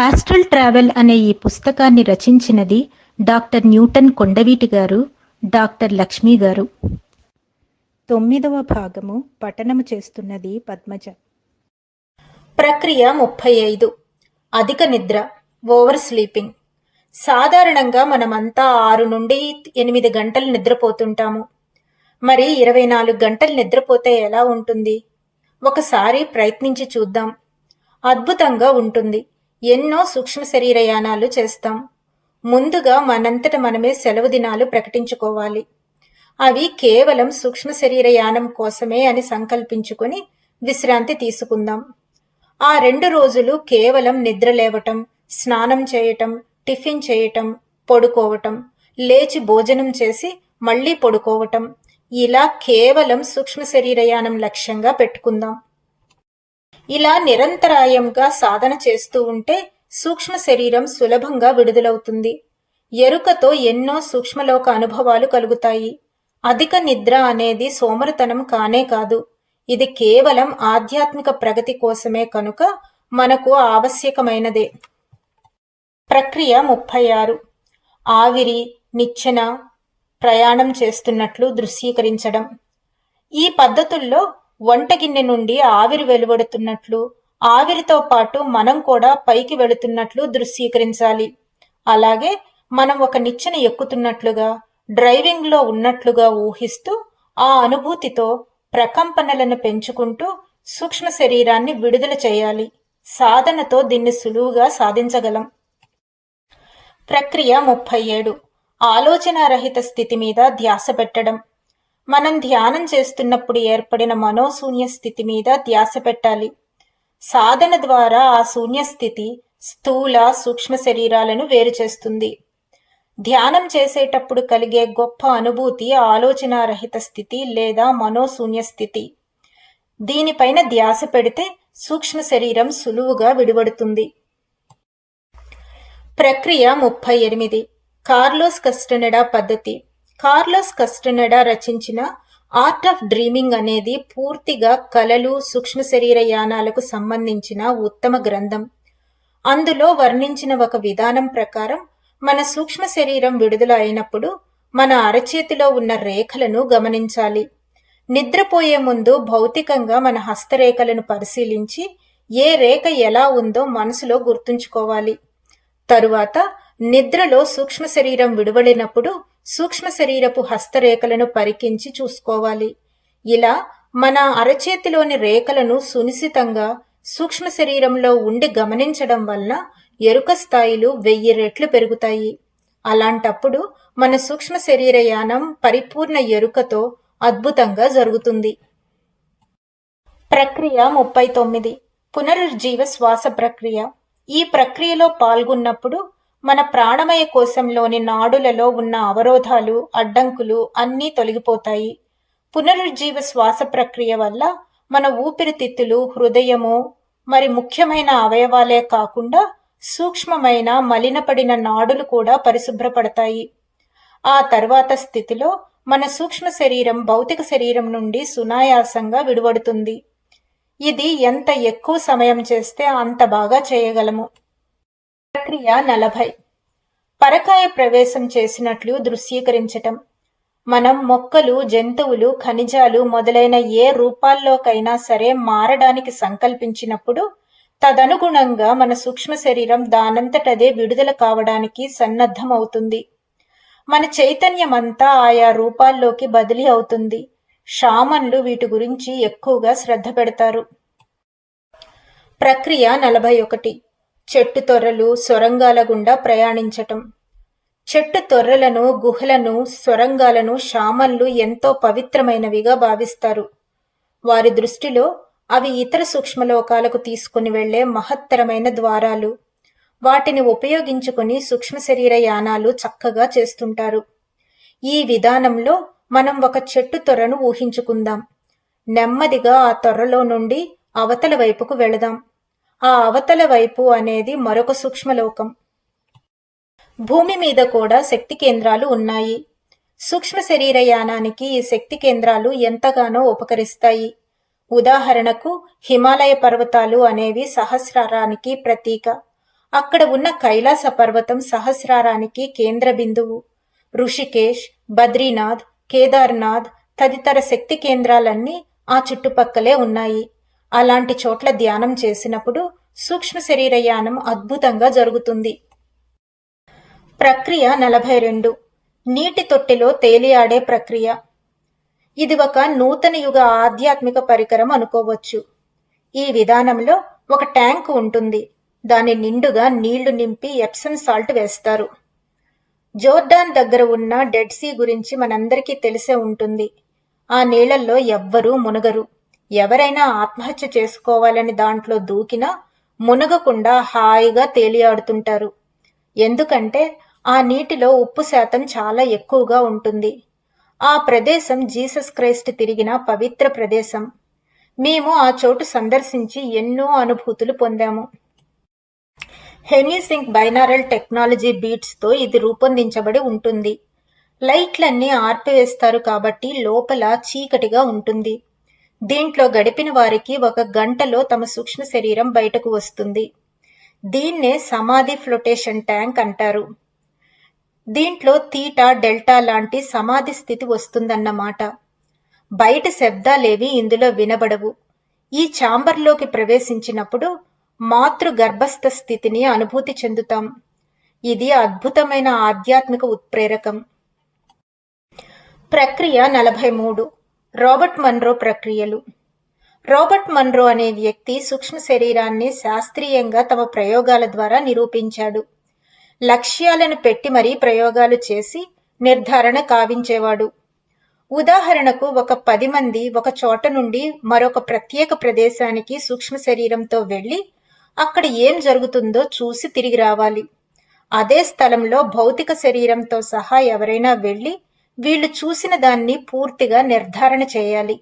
Astral travel అనే ఈ పుస్తకాన్ని రచించినది డాక్టర్ న్యూటన్ కొండవీటి గారు, డాక్టర్ లక్ష్మి గారు. 9వ భాగము పఠనము చేస్తున్నది పద్మజ. ప్రక్రియ 35. అధిక నిద్ర, ఓవర్ స్లీపింగ్. సాధారణంగా మనమంతా 6 నుండి 8 గంటలు నిద్రపోతుంటాము. మరి 24 గంటలు నిద్రపోతే ఎలా ఉంటుంది? ఒకసారి ప్రయత్నించి చూద్దాం. అద్భుతంగా ఉంటుంది. ఎన్నో సూక్ష్మ శరీరయానాలు చేస్తాం. ముందుగా మనంతట మనమే సెలవు దినాలు ప్రకటించుకోవాలి. అవి కేవలం సూక్ష్మ శరీరయానం కోసమే అని సంకల్పించుకొని విశ్రాంతి తీసుకుందాం. ఆ 2 రోజులు కేవలం నిద్ర లేవటం, స్నానం చేయటం, టిఫిన్ చేయటం, పడుకోవటం, లేచి భోజనం చేసి మళ్లీ పడుకోవటం, ఇలా కేవలం సూక్ష్మ శరీరయానం లక్ష్యంగా పెట్టుకుందాం. ఇలా నిరంతరాయంగా సాధన చేస్తూ ఉంటే సూక్ష్మ శరీరం సులభంగా విడుదలవుతుంది. ఎరుకతో ఎన్నో సూక్ష్మలోక అనుభవాలు కలుగుతాయి. అధిక నిద్ర అనేది సోమరితనం కానే కాదు. ఇది కేవలం ఆధ్యాత్మిక ప్రగతి కోసమే కనుక మనకు ఆవశ్యకమైనదే. ప్రక్రియ 36. ఆవిరి, నిచ్చెన ప్రయాణం చేస్తున్నట్లు దృశ్యీకరించడం. ఈ పద్ధతుల్లో వంటగిన్నె నుండి ఆవిరి వెలువడుతున్నట్లు, ఆవిరితో పాటు మనం కూడా పైకి వెళుతున్నట్లు దృశ్యీకరించాలి. అలాగే మనం ఒక నిచ్చెన ఎక్కుతున్నట్లుగా, డ్రైవింగ్లో ఉన్నట్లుగా ఊహిస్తూ ఆ అనుభూతితో ప్రకంపనలను పెంచుకుంటూ సూక్ష్మ శరీరాన్ని విడుదల చేయాలి. సాధనతో దీన్ని సులువుగా సాధించగలం. ప్రక్రియ 37. ఆలోచనారహిత స్థితి మీద ధ్యాస పెట్టడం. మనం ధ్యానం చేస్తున్నప్పుడు ఏర్పడిన మనోశూన్య స్థితి మీద ధ్యాస పెట్టాలి. సాధన ద్వారా ఆ శూన్య స్థితి స్థూల, సూక్ష్మ శరీరాలను వేరు చేస్తుంది. ధ్యానం చేసేటప్పుడు కలిగే గొప్ప అనుభూతి ఆలోచనారహిత స్థితి లేదా మనోశూన్య స్థితి. దీనిపైన ధ్యాస పెడితే సూక్ష్మ శరీరం సులువుగా విడివడుతుంది. ప్రక్రియ 38. కార్లోస్ కస్టనెడా పద్ధతి. కార్లోస్ కస్టనెడా రచించిన ఆర్ట్ ఆఫ్ డ్రీమింగ్ అనేది పూర్తిగా కలలు, సూక్ష్మ శరీర యానాలకు సంబంధించిన ఉత్తమ గ్రంథం. అందులో వర్ణించిన ఒక విధానం ప్రకారం మన సూక్ష్మ శరీరం విడుదల అయినప్పుడు మన అరచేతిలో ఉన్న రేఖలను గమనించాలి. నిద్రపోయే ముందు భౌతికంగా మన హస్తరేఖలను పరిశీలించి ఏ రేఖ ఎలా ఉందో మనసులో గుర్తుంచుకోవాలి. తరువాత నిద్రలో సూక్ష్మ శరీరం విడువడినప్పుడు సూక్ష్మ శరీరపు హస్తరేఖలను పరికించి చూసుకోవాలి. ఇలా మన అరచేతిలోని రేఖలను సునిశితంగా సూక్ష్మ శరీరంలో ఉండి గమనించడం వలన ఎరుక స్థాయిలు 1000 రెట్లు పెరుగుతాయి. అలాంటప్పుడు మన సూక్ష్మ శరీర యానం పరిపూర్ణ ఎరుకతో అద్భుతంగా జరుగుతుంది. ప్రక్రియ 39. పునరుజ్జీవ శ్వాస ప్రక్రియ. ఈ ప్రక్రియలో పాల్గొన్నప్పుడు మన ప్రాణమయ కోశంలోని నాడులలో ఉన్న అవరోధాలు, అడ్డంకులు అన్నీ తొలగిపోతాయి. పునరుజ్జీవ శ్వాస ప్రక్రియ వల్ల మన ఊపిరితిత్తులు, హృదయము మరి ముఖ్యమైన అవయవాలే కాకుండా సూక్ష్మమైన మలినపడిన నాడులు కూడా పరిశుభ్రపడతాయి. ఆ తర్వాత స్థితిలో మన సూక్ష్మ శరీరం భౌతిక శరీరం నుండి సునాయాసంగా విడువడుతుంది. ఇది ఎంత ఎక్కువ సమయం చేస్తే అంత బాగా చేయగలము. ప్రక్రియ 40. పరకాయ ప్రవేశం చేసినట్లు దృశ్యీకరించటం. మనం మొక్కలు, జంతువులు, ఖనిజాలు మొదలైన ఏ రూపాల్లోకైనా సరే మారడానికి సంకల్పించినప్పుడు తదనుగుణంగా మన సూక్ష్మ శరీరం దానంతటదే విడుదల కావడానికి సన్నద్ధమవుతుంది. మన చైతన్యమంతా ఆయా రూపాల్లోకి బదిలీ అవుతుంది. షామన్లు వీటి గురించి ఎక్కువగా శ్రద్ధ పెడతారు. ప్రక్రియ 41. చెట్టు తొర్రలు, సొరంగాల గుండా ప్రయాణించటం. చెట్టు తొర్రలను, గుహలను, సొరంగాలను షామన్లు ఎంతో పవిత్రమైనవిగా భావిస్తారు. వారి దృష్టిలో అవి ఇతర సూక్ష్మలోకాలకు తీసుకుని వెళ్లే మహత్తరమైన ద్వారాలు. వాటిని ఉపయోగించుకుని సూక్ష్మ శరీర యానాలు చక్కగా చేస్తుంటారు. ఈ విధానంలో మనం ఒక చెట్టు తొర్రను ఊహించుకుందాం. నెమ్మదిగా ఆ తొర్రలో నుండి అవతల వైపుకు వెళదాం. ఆ అవతల వైపు అనేది మరొక సూక్ష్మలోకం. భూమి మీద కూడా శక్తి కేంద్రాలు ఉన్నాయి. సూక్ష్మ శరీర యానానికి ఈ శక్తి కేంద్రాలు ఎంతగానో ఉపకరిస్తాయి. ఉదాహరణకు హిమాలయ పర్వతాలు అనేవి సహస్రారానికి ప్రతీక. అక్కడ ఉన్న కైలాస పర్వతం సహస్రారానికి కేంద్ర బిందువు. ఋషికేశ్, బద్రీనాథ్, కేదార్నాథ్ తదితర శక్తి కేంద్రాలన్నీ ఆ చుట్టుపక్కలే ఉన్నాయి. అలాంటి చోట్ల ధ్యానం చేసినప్పుడు సూక్ష్మ శరీరయానం అద్భుతంగా జరుగుతుంది. ప్రక్రియ 42. నీటి తొట్టెలో తేలియాడే ప్రక్రియ. ఇది ఒక నూతన యుగ ఆధ్యాత్మిక పరికరం అనుకోవచ్చు. ఈ విధానంలో ఒక ట్యాంకు ఉంటుంది. దాని నిండుగా నీళ్లు నింపి ఎప్సమ్ సాల్ట్ వేస్తారు. జోర్డాన్ దగ్గర ఉన్న డెడ్ సీ గురించి మనందరికీ తెలిసే ఉంటుంది. ఆ నీళ్లలో ఎవ్వరూ మునగరు. ఎవరైనా ఆత్మహత్య చేసుకోవాలని దాంట్లో దూకినా మునగకుండా హాయిగా తేలియాడుతుంటారు. ఎందుకంటే ఆ నీటిలో ఉప్పు శాతం చాలా ఎక్కువగా ఉంటుంది. ఆ ప్రదేశం జీసస్ క్రైస్ట్ తిరిగిన పవిత్ర ప్రదేశం. మేము ఆ చోటు సందర్శించి ఎన్నో అనుభూతులు పొందాము. హెమీసింక్ బైనారల్ టెక్నాలజీ బీట్స్తో ఇది రూపొందించబడి ఉంటుంది. లైట్లన్నీ ఆర్పివేస్తారు కాబట్టి లోపల చీకటిగా ఉంటుంది. దీంట్లో గడిపిన వారికి 1 గంటలో తమ సూక్ష్మ శరీరం బయటకు వస్తుంది. దీన్నే సమాధి ఫ్లోటేషన్ ట్యాంక్ అంటారు. దీంట్లో తీటా, డెల్టా లాంటి సమాధి స్థితి వస్తుందన్నమాట. బయట శబ్దాలేవి ఇందులో వినబడవు. ఈ ఛాంబర్లోకి ప్రవేశించినప్పుడు మాతృ గర్భస్థ స్థితిని అనుభూతి చెందుతాం. ఇది అద్భుతమైన ఆధ్యాత్మిక ఉత్ప్రేరకం. ప్రక్రియ 43. రాబర్ట్ మన్రో ప్రక్రియలు. రాబర్ట్ మన్రో అనే వ్యక్తి సూక్ష్మ శరీరాన్ని శాస్త్రీయంగా తమ ప్రయోగాల ద్వారా నిరూపించాడు. లక్ష్యాలను పెట్టి మరీ ప్రయోగాలు చేసి నిర్ధారణ కావించేవాడు. ఉదాహరణకు ఒక 10 మంది ఒక చోట నుండి మరొక ప్రత్యేక ప్రదేశానికి సూక్ష్మ శరీరంతో వెళ్లి అక్కడ ఏం జరుగుతుందో చూసి తిరిగి రావాలి. అదే స్థలంలో భౌతిక శరీరంతో సహా ఎవరైనా వెళ్లి వీళ్లు చూసిన దాన్ని పూర్తిగా నిర్ధారణ చేయాలి.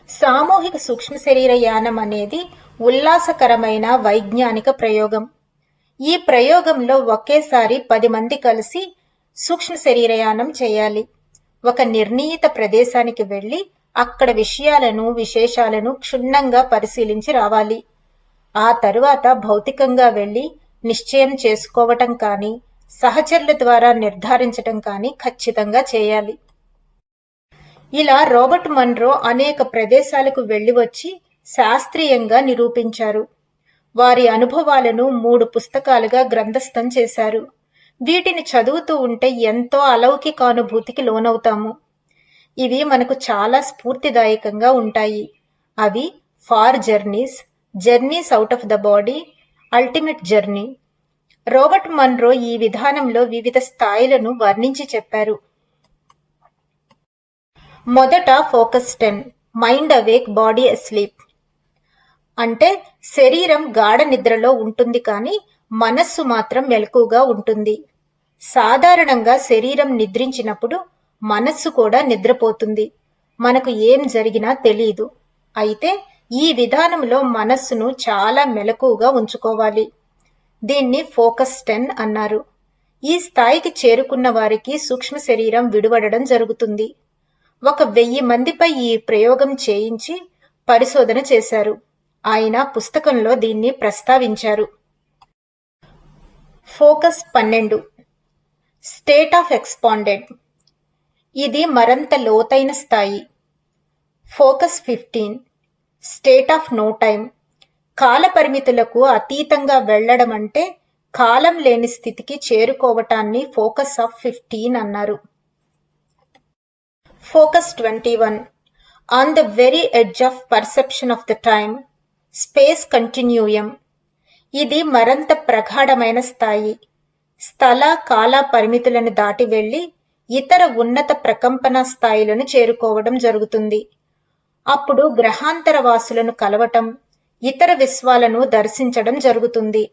సామూహిక సూక్ష్మ శరీర యానం అనేది ఉల్లాసకరమైన వైజ్ఞానిక ప్రయోగం. ఈ ప్రయోగంలో ఒకేసారి 10 మంది కలిసి సూక్ష్మ శరీరయానం చేయాలి. ఒక నిర్ణీత ప్రదేశానికి వెళ్లి అక్కడ విషయాలను, విశేషాలను క్షుణ్ణంగా పరిశీలించి రావాలి. ఆ తరువాత భౌతికంగా వెళ్లి నిశ్చయం చేసుకోవటం కానీ, సహచరుల ద్వారా నిర్ధారించటం కానీ ఖచ్చితంగా చేయాలి. ఇలా రాబర్ట్ మన్రో అనేక ప్రదేశాలకు వెళ్లి వచ్చి శాస్త్రీయంగా నిరూపించారు. వారి అనుభవాలను 3 పుస్తకాలుగా గ్రంథస్థం చేశారు. వీటిని చదువుతూ ఉంటే ఎంతో అలౌకికానుభూతికి లోనవుతాము. ఇవి మనకు చాలా స్ఫూర్తిదాయకంగా ఉంటాయి. అవి far journeys, journeys out of the body, ultimate journey. Robert Monroe ఈ విధానంలో వివిధ స్థాయిలను వర్ణించి చెప్పారు. మొదట focus 10, mind awake, body asleep. అంటే శరీరం గాఢ నిద్రలో ఉంటుంది కానీ మనస్సు మాత్రం మెలకుగా ఉంటుంది. సాధారణంగా శరీరం నిద్రించినప్పుడు మనస్సు కూడా నిద్రపోతుంది. మనకు ఏం జరిగినా తెలీదు. అయితే ఈ విధానంలో మనస్సును చాలా మెలకుగా ఉంచుకోవాలి. దీన్ని ఫోకస్ 10 అన్నారు. ఈ స్థాయికి చేరుకున్న వారికి సూక్ష్మ శరీరం విడివడడం జరుగుతుంది. 1000 మందిపై ఈ ప్రయోగం చేయించి పరిశోధన చేశారు. ఆయన పుస్తకంలో దీన్ని ప్రస్తావించారు. Focus 12, state of expanded. ఇది మరింత లోతైన స్థాయి. Focus 15, state of no time. కాల పరిమితులకు అతీతంగా వెళ్లడం అంటే కాలం లేని స్థితికి చేరుకోవటాన్ని ఫోకస్ ఆఫ్ 15 అన్నారు. Focus 21, on the very edge of perception of the time, space continuum. ఇది మరింత ప్రగాఢమైన స్థాయి. స్థల కాల పరిమితులను దాటి వెళ్లి ఇతర ఉన్నత ప్రకంపన స్థాయిలను చేరుకోవడం జరుగుతుంది. అప్పుడు గ్రహాంతర వాసులను కలవటం, ఇతర విశ్వాలను దర్శించడం జరుగుతుంది.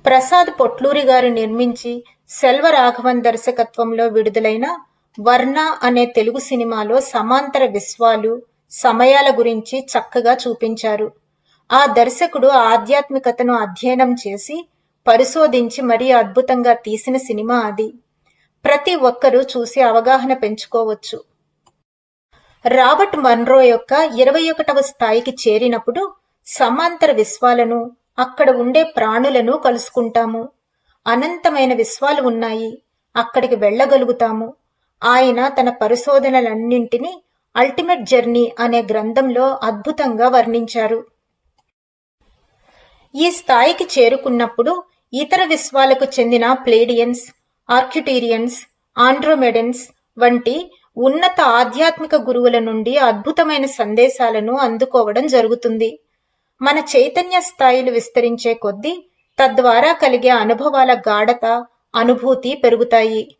ప్రసాద్ పొట్లూరి గారు నిర్మించి సెల్వరాఘవన్ దర్శకత్వంలో విడుదలైన వర్ణ అనే తెలుగు సినిమాలో సమాంతర విశ్వాలు, సమయాల గురించి చక్కగా చూపించారు. ఆ దర్శకుడు ఆధ్యాత్మికతను అధ్యయనం చేసి పరిశోధించి మరీ అద్భుతంగా తీసిన సినిమా అది. ప్రతి ఒక్కరూ చూసి అవగాహన పెంచుకోవచ్చు. రాబర్ట్ మన్రో యొక్క 21వ స్థాయికి చేరినప్పుడు సమాంతర విశ్వాలను, అక్కడ ఉండే ప్రాణులను కలుసుకుంటాము. అనంతమైన విశ్వాలు ఉన్నాయి, అక్కడికి వెళ్ళగలుగుతాము. ఆయన తన పరిశోధనలన్నింటినీ అల్టిమేట్ జర్నీ అనే గ్రంథంలో అద్భుతంగా వర్ణించారు. ఈ స్థాయికి చేరుకున్నప్పుడు ఇతర విశ్వాలకు చెందిన ప్లేడియన్స్, ఆర్క్యుటీరియన్స్, ఆండ్రోమెడన్స్ వంటి ఉన్నత ఆధ్యాత్మిక గురువుల నుండి అద్భుతమైన సందేశాలను అందుకోవడం జరుగుతుంది. మన చైతన్య స్థాయిలు విస్తరించే కొద్దీ తద్వారా కలిగే అనుభవాల గాఢత, అనుభూతి పెరుగుతాయి.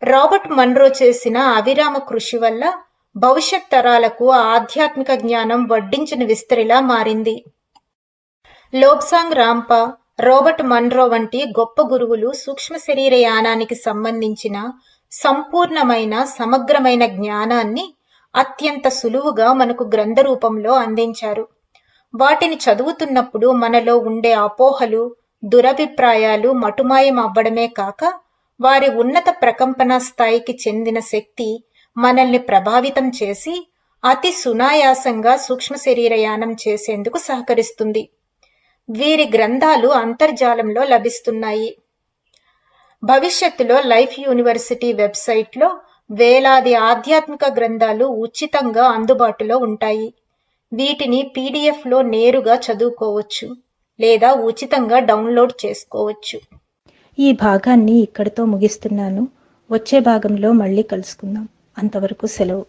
రాబర్ట్ మన్రో చేసిన అవిరామ కృషి వల్ల భవిష్యత్ తరాలకు ఆధ్యాత్మిక జ్ఞానం వడ్డించిన విస్తరిలా మారింది. లోబ్సాంగ్ రాంపా, రాబర్ట్ మన్రో వంటి గొప్ప గురువులు సూక్ష్మ శరీర యానానికి సంబంధించిన సంపూర్ణమైన సమగ్రమైన జ్ఞానాన్ని అత్యంత సులువుగా మనకు గ్రంథ రూపంలో అందించారు. వాటిని చదువుతున్నప్పుడు మనలో ఉండే అపోహలు, దురభిప్రాయాలు మటుమాయం అవ్వడమే కాక వారి ఉన్నత ప్రకంపన స్థాయికి చెందిన శక్తి మనల్ని ప్రభావితం చేసి అతి సునాయాసంగా సూక్ష్మ శరీరయానం చేసేందుకు సహకరిస్తుంది. వీరి గ్రంథాలు అంతర్జాలంలో లభిస్తున్నాయి. భవిష్యత్తులో లైఫ్ యూనివర్సిటీ వెబ్సైట్లో వేలాది ఆధ్యాత్మిక గ్రంథాలు ఉచితంగా అందుబాటులో ఉంటాయి. వీటిని పీడిఎఫ్లో నేరుగా చదువుకోవచ్చు లేదా ఉచితంగా డౌన్లోడ్ చేసుకోవచ్చు. ఈ భాగాన్ని ఇక్కడితో ముగిస్తున్నాను. వచ్చే భాగంలో మళ్ళీ కలుసుకుందాం. అంతవరకు సెలవు.